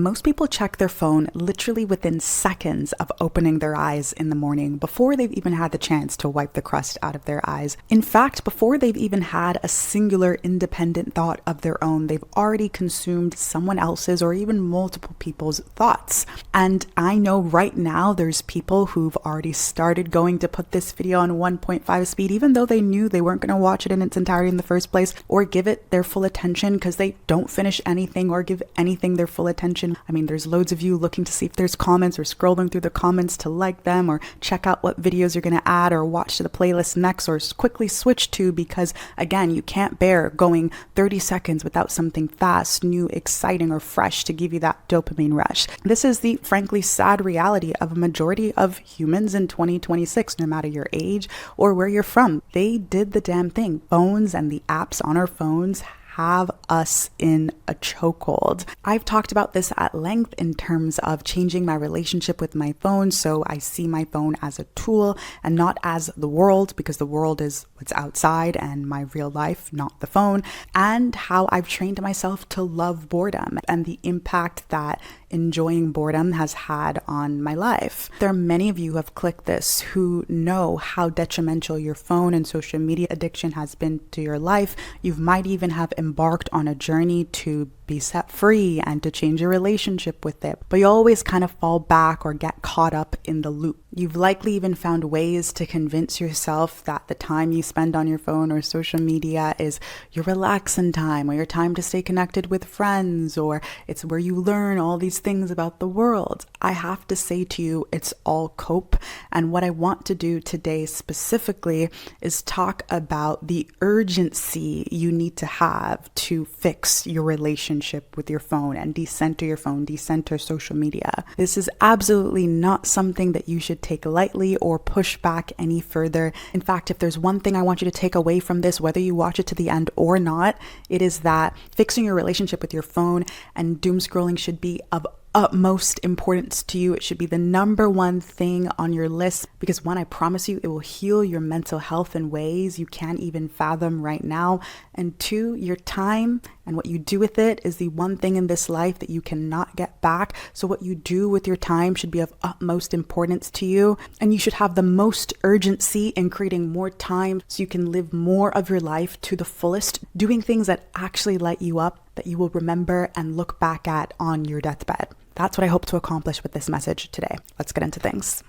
most people check their phone literally within seconds of opening their eyes in the morning before they've even had the chance to wipe the crust out of their eyes. In fact, before they've even had a singular independent thought of their own, they've already consumed someone else's or even multiple people's thoughts. And I know right now there's people who've already started going to put this video on 1.5 speed, even though they knew they weren't going to watch it in its entirety in the first place or give it their full attention because they don't finish anything or give anything their full attention. I mean, there's loads of you looking to see if there's comments or scrolling through the comments to like them or check out what videos you're going to add or watch to the playlist next or quickly switch to because, again, you can't bear going 30 seconds without something fast, new, exciting, or fresh to give you that dopamine rush. This is the frankly sad reality of a majority of humans in 2026, no matter your age or where you're from. They did the damn thing. Phones and the apps on our phones have us in a chokehold. I've talked about this at length in terms of changing my relationship with my phone. So I see my phone as a tool and not as the world, because the world is what's outside and my real life, not the phone. And how I've trained myself to love boredom and the impact that enjoying boredom has had on my life. There are many of you who have clicked this who know how detrimental your phone and social media addiction has been to your life. You might even have embarked on a journey to be set free and to change your relationship with it, but you always kind of fall back or get caught up in the loop. You've likely even found ways to convince yourself that the time you spend on your phone or social media is your relaxing time or your time to stay connected with friends, or it's where you learn all these things about the world. I have to say to you, it's all cope. And what I want to do today specifically is talk about the urgency you need to have to fix your relationship with your phone and decenter your phone, decenter social media. This is absolutely not something that you should take lightly or push back any further. In fact, if there's one thing I want you to take away from this, whether you watch it to the end or not, it is that fixing your relationship with your phone and doom scrolling should be of utmost importance to you. It should be the number one thing on your list, because one, I promise you, it will heal your mental health in ways you can't even fathom right now. And two, your time and what you do with it is the one thing in this life that you cannot get back. So what you do with your time should be of utmost importance to you. And you should have the most urgency in creating more time so you can live more of your life to the fullest, doing things that actually light you up, that you will remember and look back at on your deathbed. That's what I hope to accomplish with this message today. Let's get into things.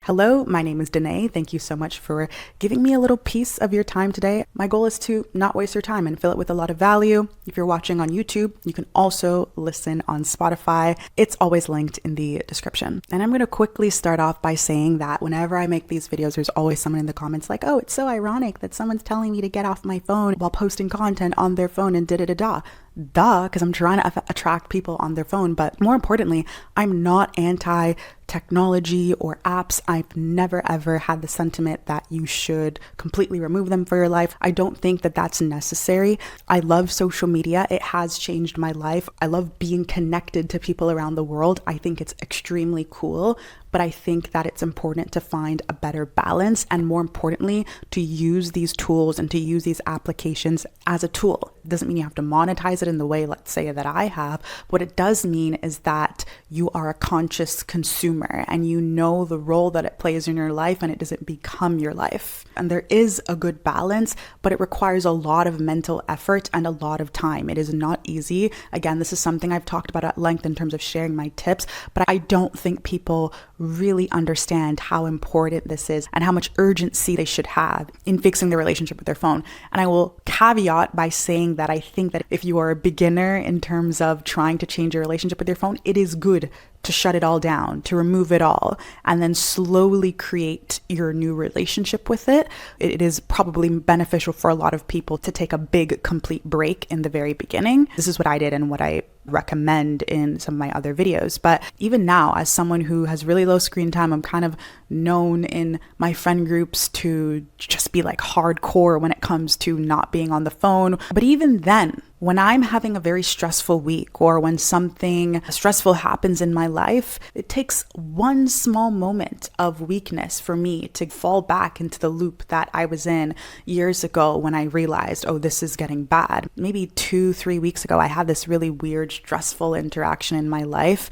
Hello, my name is Denée. Thank you so much for giving me a little piece of your time today. My goal is to not waste your time and fill it with a lot of value. If you're watching on YouTube, you can also listen on Spotify. It's always linked in the description. And I'm going to quickly start off by saying that whenever I make these videos, there's always someone in the comments like, oh, it's so ironic that someone's telling me to get off my phone while posting content on their phone and da-da-da-da. Duh, because I'm trying to attract people on their phone. But more importantly, I'm not anti-technology or apps. I've never ever had the sentiment that you should completely remove them for your life. I don't think that that's necessary. I love social media. It has changed my life. I love being connected to people around the world. I think it's extremely cool. But I think that it's important to find a better balance, and more importantly, to use these tools and to use these applications as a tool. It doesn't mean you have to monetize it in the way, let's say, that I have. What it does mean is that you are a conscious consumer and you know the role that it plays in your life, and it doesn't become your life. And there is a good balance, but it requires a lot of mental effort and a lot of time. It is not easy. Again, this is something I've talked about at length in terms of sharing my tips, but I don't think people really understand how important this is and how much urgency they should have in fixing their relationship with their phone. And I will caveat by saying that I think that if you are a beginner in terms of trying to change your relationship with your phone, it is good to shut it all down, to remove it all, and then slowly create your new relationship with it. It is probably beneficial for a lot of people to take a big, complete break in the very beginning. This is what I did and what I recommend in some of my other videos. But even now, as someone who has really low screen time, I'm kind of known in my friend groups to just be like hardcore when it comes to not being on the phone. But even then, When I'm having a very stressful week or when something stressful happens in my life, it takes one small moment of weakness for me to fall back into the loop that I was in years ago when I realized, oh, this is getting bad. Maybe 2-3 weeks ago, I had this really weird, stressful interaction in my life.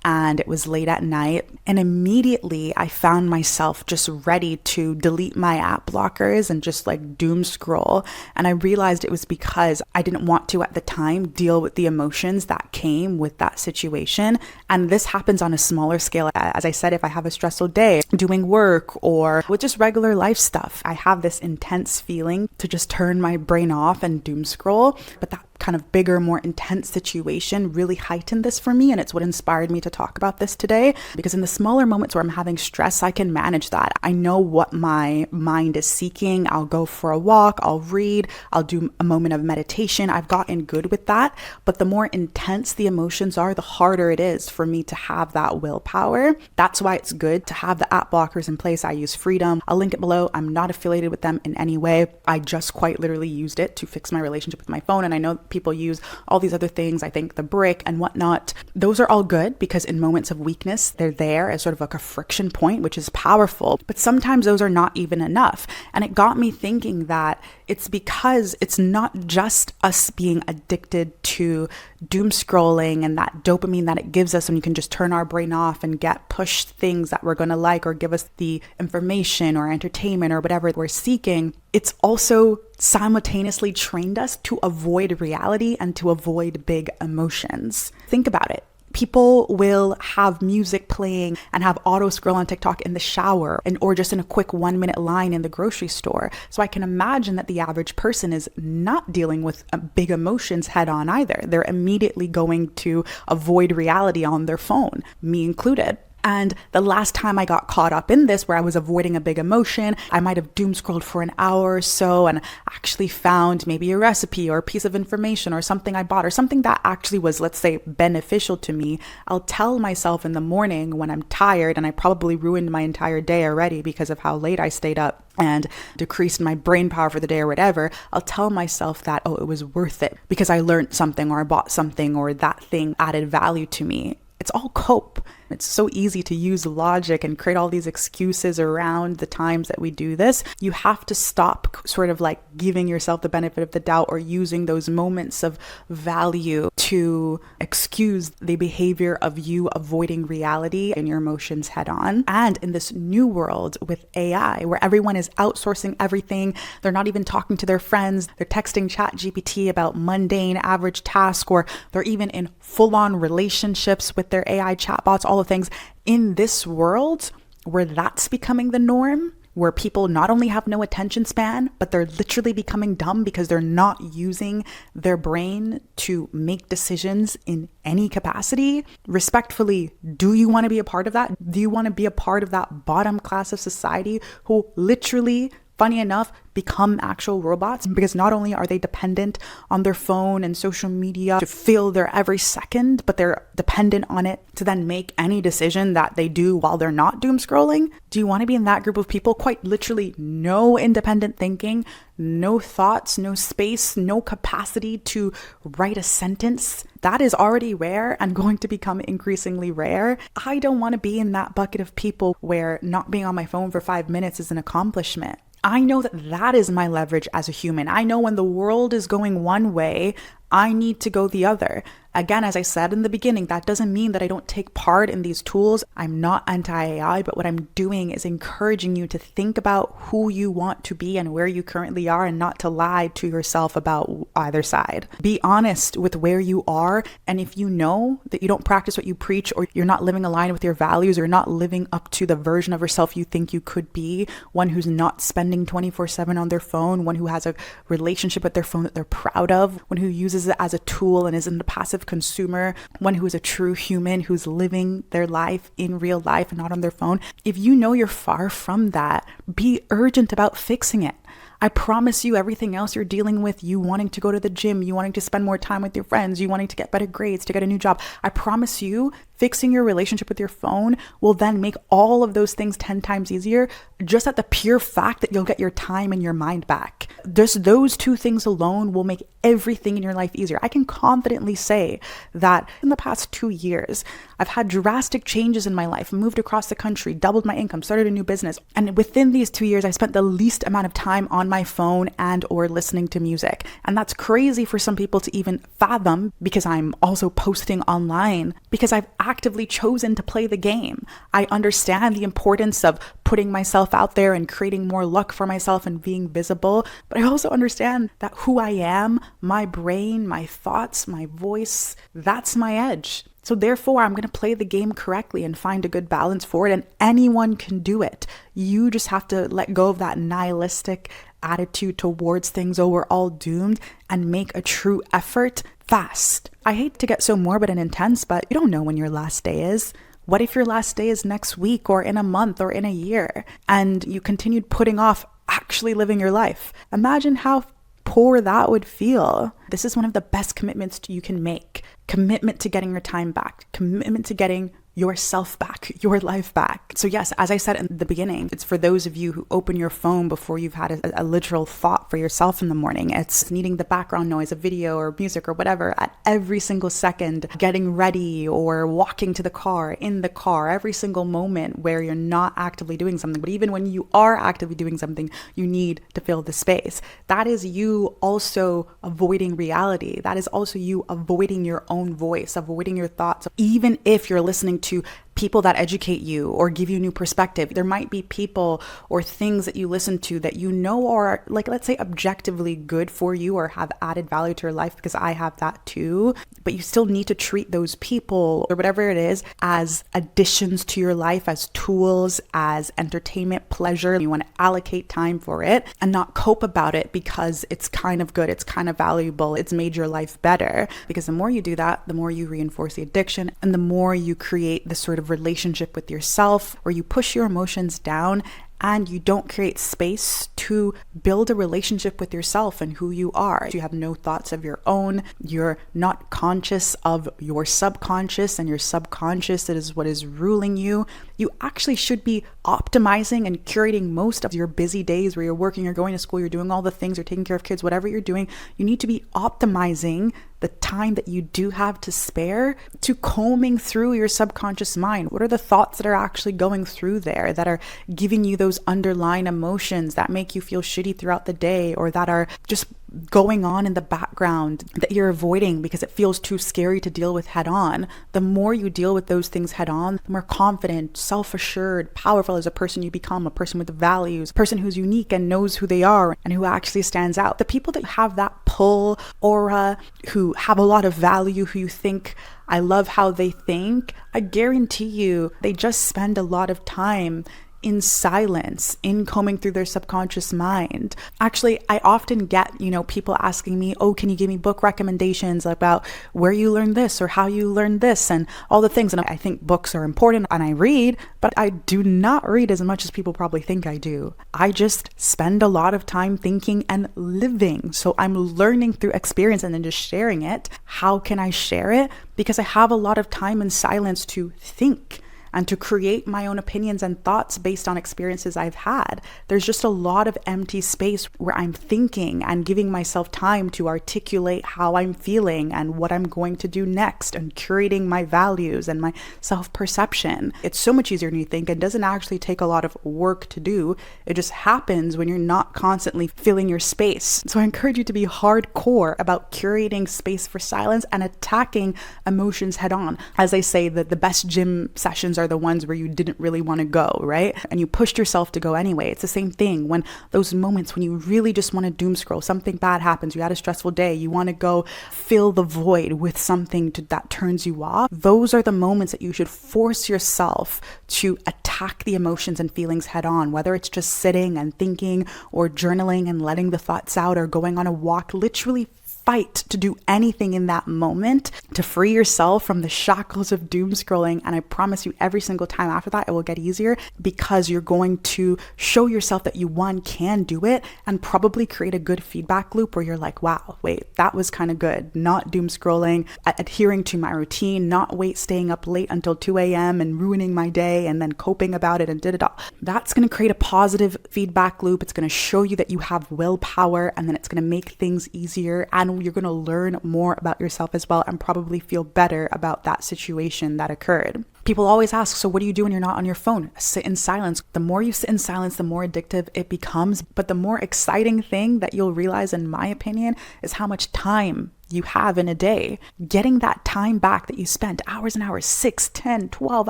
And it was late at night, and immediately I found myself just ready to delete my app blockers and just like doom scroll. And I realized it was because I didn't want to at the time deal with the emotions that came with that situation. And this happens on a smaller scale. As I said, if I have a stressful day doing work or with just regular life stuff, I have this intense feeling to just turn my brain off and doom scroll. But that kind of bigger, more intense situation really heightened this for me. And it's what inspired me to talk about this today, because in the smaller moments where I'm having stress, I can manage that. I know what my mind is seeking. I'll go for a walk, I'll read, I'll do a moment of meditation. I've gotten good with that. But the more intense the emotions are, the harder it is for me to have that willpower. That's why it's good to have the app blockers in place. I use Freedom. I'll link it below. I'm not affiliated with them in any way. I just quite literally used it to fix my relationship with my phone. And I know people use all these other things. I think the brick and whatnot. Those are all good because in moments of weakness, they're there as sort of like a friction point, which is powerful. But sometimes those are not even enough. And it got me thinking that it's because it's not just us being addicted to doom scrolling and that dopamine that it gives us when you can just turn our brain off and get pushed things that we're going to like or give us the information or entertainment or whatever we're seeking. It's also simultaneously trained us to avoid reality and to avoid big emotions. Think about it. People will have music playing and have auto scroll on TikTok in the shower or just in a quick 1-minute line in the grocery store. So I can imagine that the average person is not dealing with big emotions head on either. They're immediately going to avoid reality on their phone, me included. And the last time I got caught up in this, where I was avoiding a big emotion, I might have doom scrolled for an hour or so and actually found maybe a recipe or a piece of information or something I bought or something that actually was, let's say, beneficial to me. I'll tell myself in the morning when I'm tired and I probably ruined my entire day already because of how late I stayed up and decreased my brain power for the day or whatever, I'll tell myself that, oh, it was worth it because I learned something or I bought something or that thing added value to me. It's all cope. It's so easy to use logic and create all these excuses around the times that we do this. You have to stop sort of like giving yourself the benefit of the doubt or using those moments of value to excuse the behavior of you avoiding reality and your emotions head on. And in this new world with AI, where everyone is outsourcing everything, they're not even talking to their friends, they're texting ChatGPT about mundane average tasks, or they're even in full-on relationships with their AI chatbots, all of things. In this world where that's becoming the norm, where people not only have no attention span, but they're literally becoming dumb because they're not using their brain to make decisions in any capacity. Respectfully, do you want to be a part of that? Do you want to be a part of that bottom class of society who literally, funny enough, become actual robots? Because not only are they dependent on their phone and social media to fill their every second, but they're dependent on it to then make any decision that they do while they're not doom scrolling. Do you want to be in that group of people? Quite literally no independent thinking, no thoughts, no space, no capacity to write a sentence. That is already rare and going to become increasingly rare. I don't want to be in that bucket of people where not being on my phone for 5 minutes is an accomplishment. I know that is my leverage as a human. I know when the world is going one way, I need to go the other. Again, as I said in the beginning, that doesn't mean that I don't take part in these tools. I'm not anti-AI, but what I'm doing is encouraging you to think about who you want to be and where you currently are and not to lie to yourself about either side. Be honest with where you are. And if you know that you don't practice what you preach or you're not living aligned with your values or not living up to the version of yourself you think you could be, one who's not spending 24/7 on their phone, one who has a relationship with their phone that they're proud of, one who uses it as a tool and isn't a passive consumer, one who is a true human who's living their life in real life and not on their phone. If you know you're far from that, be urgent about fixing it. I promise you, everything else you're dealing with, you wanting to go to the gym, you wanting to spend more time with your friends, you wanting to get better grades, to get a new job, I promise you, fixing your relationship with your phone will then make all of those things 10 times easier, just at the pure fact that you'll get your time and your mind back. Just those two things alone will make everything in your life easier. I can confidently say that in the past 2 years, I've had drastic changes in my life, moved across the country, doubled my income, started a new business. And within these 2 years, I spent the least amount of time on my phone and or listening to music. And that's crazy for some people to even fathom, because I'm also posting online, because I've actively chosen to play the game. I understand the importance of putting myself out there and creating more luck for myself and being visible. But I also understand that who I am, my brain, my thoughts, my voice, that's my edge. So therefore, I'm going to play the game correctly and find a good balance for it. And anyone can do it. You just have to let go of that nihilistic attitude towards things, oh, we're all doomed, and make a true effort fast. I hate to get so morbid and intense, but you don't know when your last day is. What if your last day is next week or in a month or in a year, and you continued putting off actually living your life? Imagine how poor that would feel. This is one of the best commitments you can make. Commitment to getting your time back. Commitment to getting yourself back, your life back. So yes, as I said in the beginning, it's for those of you who open your phone before you've had a literal thought for yourself in the morning. It's needing the background noise of video or music or whatever at every single second, getting ready or walking to the car, in the car, every single moment where you're not actively doing something. But even when you are actively doing something, you need to fill the space. That is you also avoiding reality. That is also you avoiding your own voice, avoiding your thoughts. Even if you're listening to people that educate you or give you new perspective, there might be people or things that you listen to that you know are, like, let's say objectively good for you or have added value to your life, because I have that too. But you still need to treat those people or whatever it is as additions to your life, as tools, as entertainment, pleasure. You want to allocate time for it and not cope about it because it's kind of good, it's kind of valuable, it's made your life better. Because the more you do that, the more you reinforce the addiction and the more you create this sort of relationship with yourself where you push your emotions down and you don't create space to build a relationship with yourself and who you are. You have no thoughts of your own. You're not conscious of your subconscious, and your subconscious is what is ruling you. You actually should be optimizing and curating most of your busy days where you're working, you're going to school, you're doing all the things, you're taking care of kids, whatever you're doing. You need to be optimizing the time that you do have to spare to combing through your subconscious mind. What are the thoughts that are actually going through there that are giving you those underlying emotions that make you feel shitty throughout the day, or that are just going on in the background that you're avoiding because it feels too scary to deal with head on? The more you deal with those things head on, the more confident, self-assured, powerful as a person you become, a person with values, a person who's unique and knows who they are and who actually stands out. The people that have that pull aura, who have a lot of value, who you think, I love how they think, I guarantee you they just spend a lot of time in silence, in combing through their subconscious mind. Actually, I often get, people asking me, oh, can you give me book recommendations about where you learned this or how you learned this and all the things. And I think books are important and I read, but I do not read as much as people probably think I do. I just spend a lot of time thinking and living. So I'm learning through experience and then just sharing it. How can I share it? Because I have a lot of time in silence to think and to create my own opinions and thoughts based on experiences I've had. There's just a lot of empty space where I'm thinking and giving myself time to articulate how I'm feeling and what I'm going to do next, and curating my values and my self-perception. It's so much easier than you think and doesn't actually take a lot of work to do. It just happens when you're not constantly filling your space. So I encourage you to be hardcore about curating space for silence and attacking emotions head on. As I say, that the best gym sessions are the ones where you didn't really want to go, right? And you pushed yourself to go anyway. It's the same thing when those moments when you really just want to doom scroll, something bad happens, you had a stressful day, you want to go fill the void with something that turns you off. Those are the moments that you should force yourself to attack the emotions and feelings head on, whether it's just sitting and thinking or journaling and letting the thoughts out or going on a walk. Literally fight to do anything in that moment to free yourself from the shackles of doom scrolling. And I promise you, every single time after that, it will get easier, because you're going to show yourself that you, one, can do it, and probably create a good feedback loop where you're like, wow, wait, that was kind of good. Not doom scrolling, adhering to my routine, not staying up late until 2 a.m. and ruining my day and then coping about it and did it all. That's going to create a positive feedback loop. It's going to show you that you have willpower, and then it's going to make things easier, and you're going to learn more about yourself as well, and probably feel better about that situation that occurred. People always ask, so what do you do when you're not on your phone? Sit in silence. The more you sit in silence, the more addictive it becomes. But the more exciting thing that you'll realize, in my opinion, is how much time you have in a day. Getting that time back that you spent hours and hours, 6, 10, 12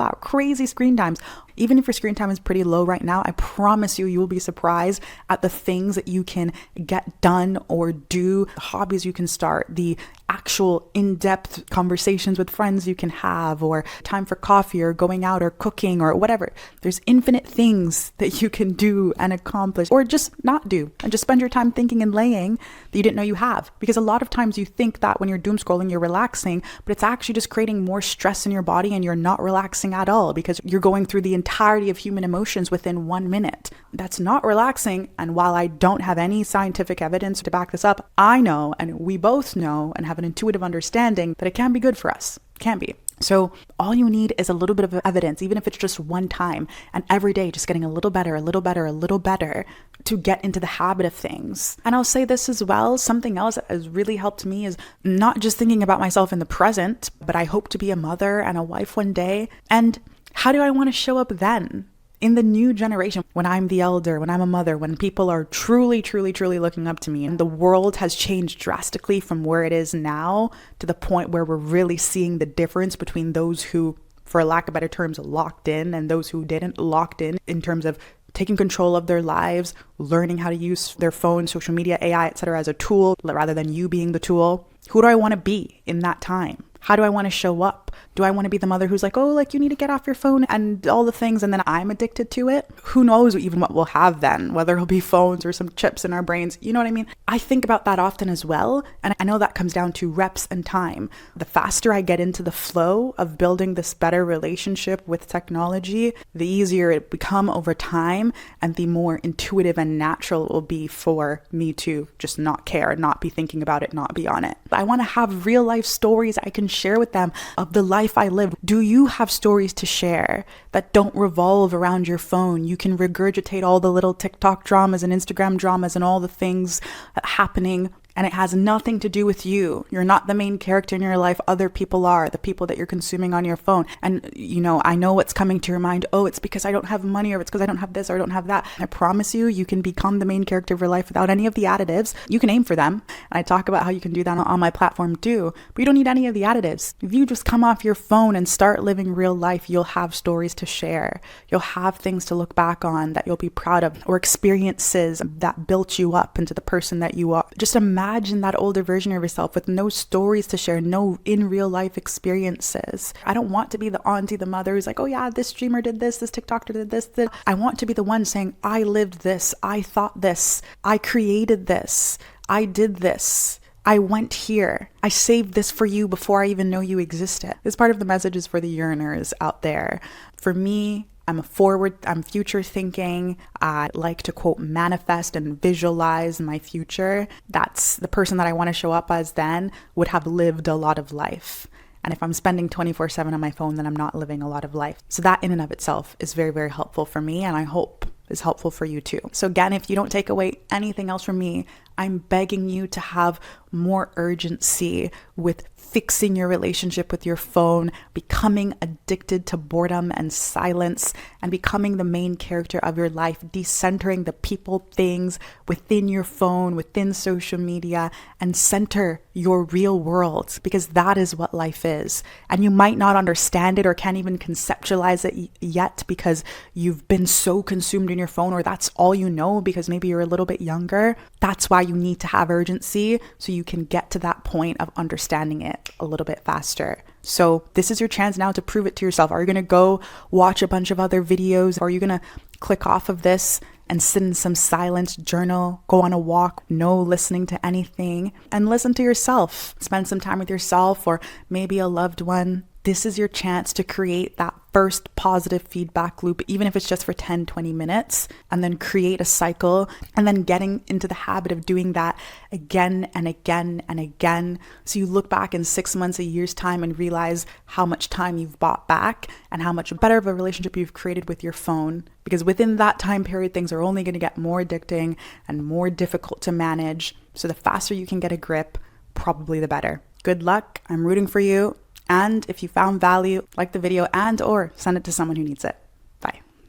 hour crazy screen times. Even if your screen time is pretty low right now, I promise you, you will be surprised at the things that you can get done or do, the hobbies you can start, the actual in-depth conversations with friends you can have, or time for coffee or going out or cooking or whatever. There's infinite things that you can do and accomplish, or just not do, and just spend your time thinking and laying that you didn't know you have. Because a lot of times you think that when you're doom scrolling, you're relaxing, but it's actually just creating more stress in your body, and you're not relaxing at all, because you're going through the entirety of human emotions within 1 minute. That's not relaxing. And while I don't have any scientific evidence to back this up, I know, and we both know and have an intuitive understanding, that it can be good for us. It can be. So all you need is a little bit of evidence, even if it's just one time, and every day just getting a little better, a little better, a little better, to get into the habit of things. And I'll say this as well, something else that has really helped me is not just thinking about myself in the present, but I hope to be a mother and a wife one day. And how do I want to show up then? In the new generation, when I'm the elder, when I'm a mother, when people are truly, truly, truly looking up to me, and the world has changed drastically from where it is now to the point where we're really seeing the difference between those who, for lack of better terms, locked in, and those who didn't, locked in terms of taking control of their lives, learning how to use their phone, social media, AI, etc. as a tool rather than you being the tool. Who do I want to be in that time? How do I want to show up? Do I want to be the mother who's like, oh, like you need to get off your phone and all the things, and then I'm addicted to it? Who knows even what we'll have then, whether it'll be phones or some chips in our brains. You know what I mean? I think about that often as well. And I know that comes down to reps and time. The faster I get into the flow of building this better relationship with technology, the easier it become over time, and the more intuitive and natural it will be for me to just not care, not be thinking about it, not be on it. I want to have real life stories I can share with them of the life I lived. Do you have stories to share that don't revolve around your phone? You can regurgitate all the little TikTok dramas and Instagram dramas and all the things happening, and it has nothing to do with you. You're not the main character in your life. Other people are, the people that you're consuming on your phone. And, you know, I know what's coming to your mind. Oh, it's because I don't have money, or it's because I don't have this, or I don't have that. I promise you, you can become the main character of your life without any of the additives. You can aim for them. And I talk about how you can do that on my platform too, but you don't need any of the additives. If you just come off your phone and start living real life, you'll have stories to share. You'll have things to look back on that you'll be proud of, or experiences that built you up into the person that you are. Just imagine that older version of yourself with no stories to share, no in real life experiences. I don't want to be the auntie, the mother who's like, oh yeah, this streamer did this TikToker did this. I want to be the one saying, I lived this, I thought this, I created this, I did this, I went here, I saved this for you before I even know you existed. This part of the message is for the yearners out there. For me, I'm future thinking. I like to quote, manifest and visualize my future. That's the person that I want to show up as then would have lived a lot of life. And if I'm spending 24/7 on my phone, then I'm not living a lot of life. So that in and of itself is very, very helpful for me. And I hope is helpful for you too. So again, if you don't take away anything else from me, I'm begging you to have more urgency with fixing your relationship with your phone, becoming addicted to boredom and silence, and becoming the main character of your life, decentering the people, things within your phone, within social media, and center your real world, because that is what life is. And you might not understand it or can't even conceptualize it yet because you've been so consumed in your phone, or that's all you know because maybe you're a little bit younger. That's why you need to have urgency, so you can get to that point of understanding it a little bit faster. So this is your chance now to prove it to yourself. Are you going to go watch a bunch of other videos? Or are you going to click off of this and sit in some silence, journal, go on a walk, no listening to anything, and listen to yourself. Spend some time with yourself or maybe a loved one. This is your chance to create that first positive feedback loop, even if it's just for 10, 20 minutes, and then create a cycle, and then getting into the habit of doing that again and again and again. So you look back in 6 months, a year's time, and realize how much time you've bought back and how much better of a relationship you've created with your phone. Because within that time period, things are only going to get more addicting and more difficult to manage. So the faster you can get a grip, probably the better. Good luck. I'm rooting for you. And if you found value, like the video and or send it to someone who needs it.